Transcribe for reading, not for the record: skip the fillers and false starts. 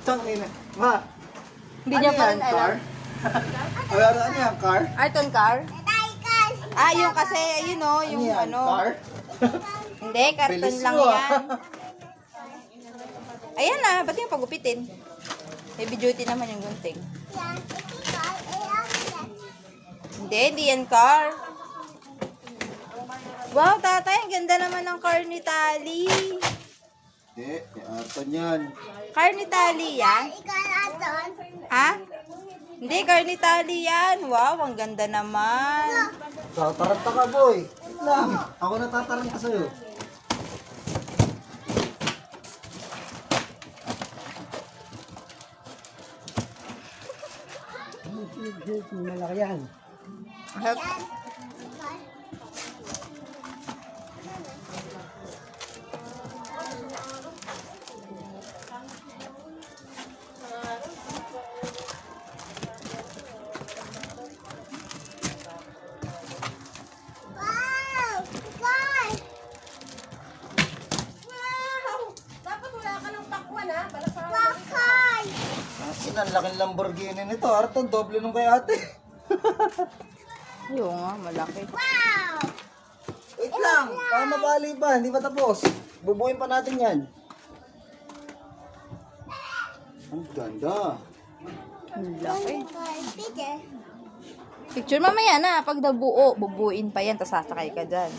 Tangina. Ma, Hindi niya pa rin car? alam. Ano yan, car? Arton car? Ah, yung kasi, yun o, yung yan, ano. car? Hindi, karton Bilis lang mo, yan. Ayan na, ba't yung pagupitin? Heavy duty naman yung gunting. Hindi yan car. Wow, tatay, ang ganda naman ng car ni Tali. Hindi, Arton yan. Car ni Tali yan? Ha? Hindi, car ni Tali yan. Wow, ang ganda naman. Tataranta ka, boy. Wait lang. Ako natataranta sa'yo. Malaki yan. Ang laking Lamborghini nito. Arton, doble nung kay ate. Ayun nga, malaki. Wait lang. Baka mabali pa. Hindi pa tapos. Bubuin pa natin yan. Ang ganda. Ang laki. Picture mamaya na. Pag nabuo, bubuin pa yan, tapos sasakay ka dyan.